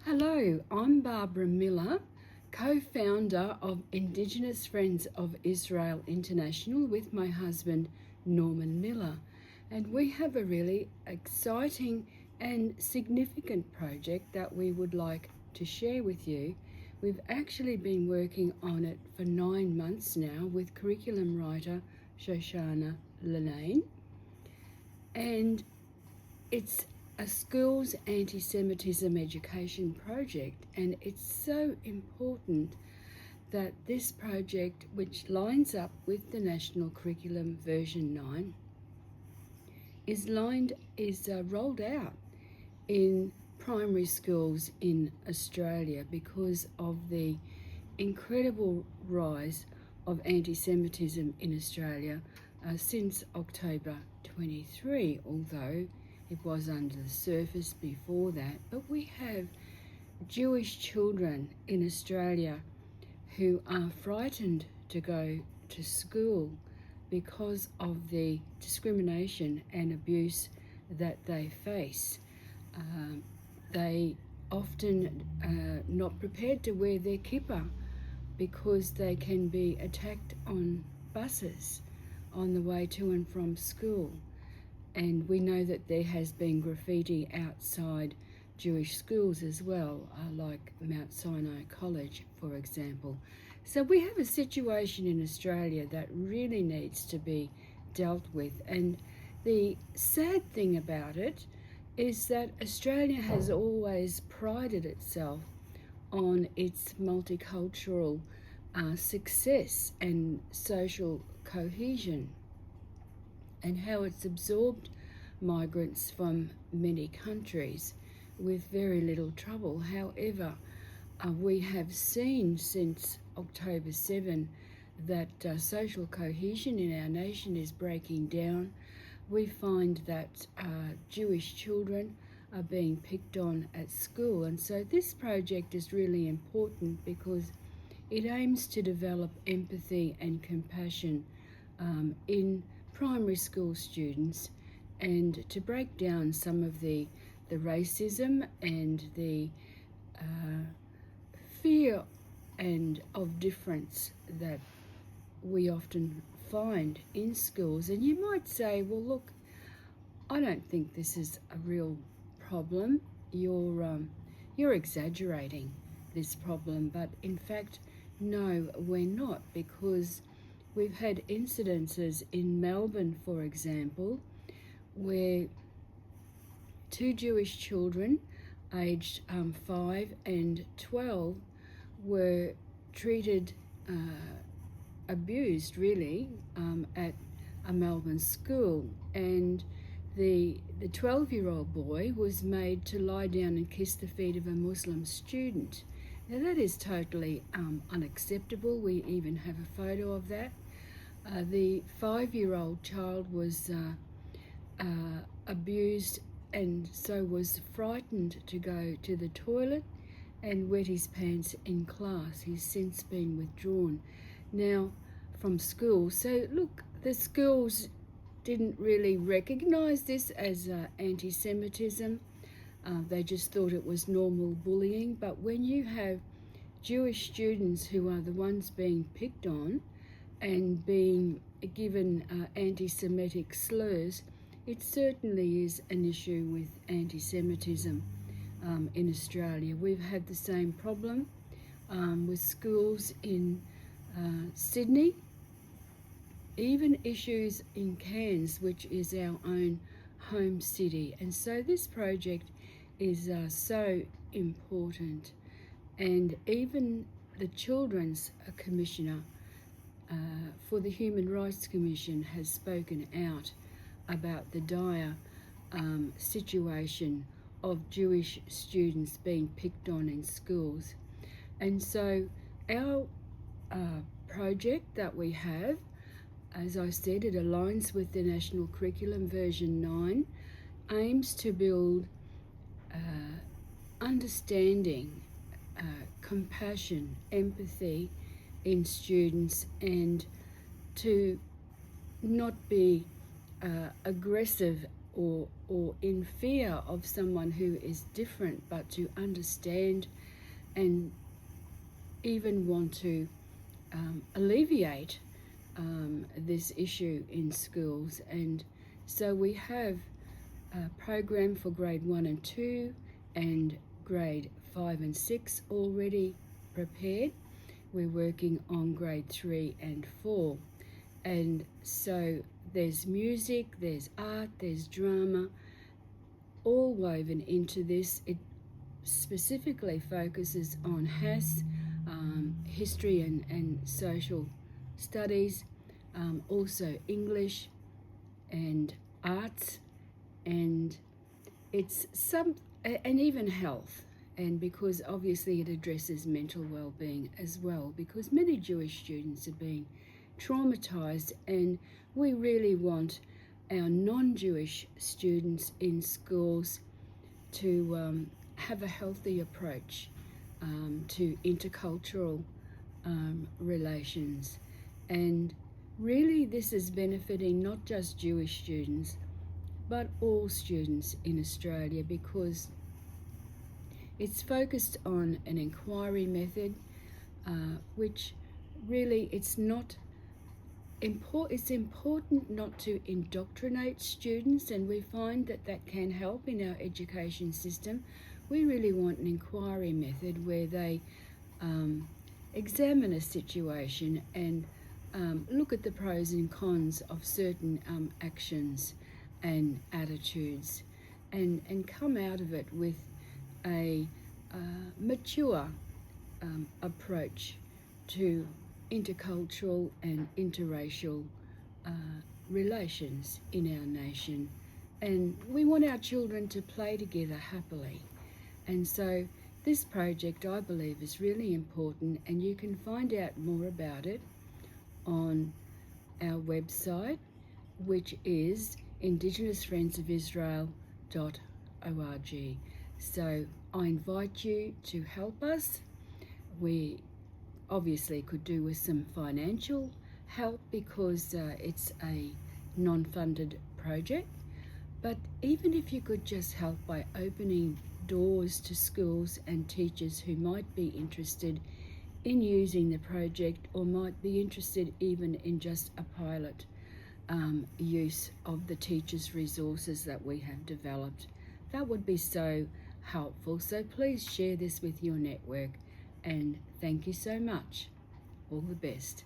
Hello, I'm Barbara Miller, co-founder of Indigenous Friends of Israel International with my husband Norman Miller, and we have a really exciting and significant project that we would like to share with you. We've actually been working on it for 9 months now with curriculum writer Shoshana Lenane, and it's a schools anti-Semitism education project, and it's so important that this project, which lines up with the National Curriculum version 9, is rolled out in primary schools in Australia because of the incredible rise of anti-Semitism in Australia since October 23, although it was under the surface before that. But we have Jewish children in Australia who are frightened to go to school because of the discrimination and abuse that they face. They often not prepared to wear their kippah because they can be attacked on buses on the way to and from school. And we know that there has been graffiti outside Jewish schools as well, like Mount Sinai College, for example. So we have a situation in Australia that really needs to be dealt with. And the sad thing about it is that Australia has always prided itself on its multicultural success and social cohesion, and how it's absorbed migrants from many countries with very little trouble. However, we have seen since October 7 that social cohesion in our nation is breaking down. We find that Jewish children are being picked on at school, and so this project is really important because it aims to develop empathy and compassion in primary school students, and to break down some of the racism and the fear and of difference that we often find in schools. And you might say, well, look, I don't think this is a real problem. You're exaggerating this problem. But in fact, no, we're not, because we've had incidences in Melbourne, for example, where 2 Jewish children aged 5 and 12 were treated, abused really, at a Melbourne school. And the 12-year-old boy was made to lie down and kiss the feet of a Muslim student. Now that is totally unacceptable. We even have a photo of that. The 5-year-old child was abused, and so was frightened to go to the toilet and wet his pants in class. He's since been withdrawn now from school. So look, the schools didn't really recognise this as anti-Semitism. They just thought it was normal bullying. But when you have Jewish students who are the ones being picked on and being given anti-Semitic slurs, it certainly is an issue with anti-Semitism in Australia. We've had the same problem with schools in Sydney, even issues in Cairns, which is our own home city. And so this project is so important. And even the Children's Commissioner for the Human Rights Commission has spoken out about the dire situation of Jewish students being picked on in schools. And so our project that we have, as I said, it aligns with the National Curriculum version 9, aims to build understanding, compassion, empathy in students, and to not be aggressive or or in fear of someone who is different, but to understand and even want to alleviate this issue in schools. And so we have a program for grade 1 and 2 and grade 5 and 6 already prepared. We're working on grade 3 and 4. And so there's music, there's art, there's drama, all woven into this. It specifically focuses on HAS, history and social studies, also English and arts, and and even health. And because obviously it addresses mental well-being as well, because many Jewish students are being traumatized, and we really want our non-Jewish students in schools to have a healthy approach to intercultural relations. And really this is benefiting not just Jewish students, but all students in Australia, because it's focused on an inquiry method, which really it's important not to indoctrinate students, and we find that can help in our education system. We really want an inquiry method where they examine a situation and look at the pros and cons of certain actions and attitudes, and come out of it with a mature approach to intercultural and interracial relations in our nation. And we want our children to play together happily. And so this project, I believe, is really important, and you can find out more about it on our website, which is indigenousfriendsofisrael.org. So I invite you to help us. We obviously could do with some financial help because it's a non-funded project, but even if you could just help by opening doors to schools and teachers who might be interested in using the project, or might be interested even in just a pilot use of the teachers' resources that we have developed, that would be so helpful. So please share this with your network, and thank you so much. All the best.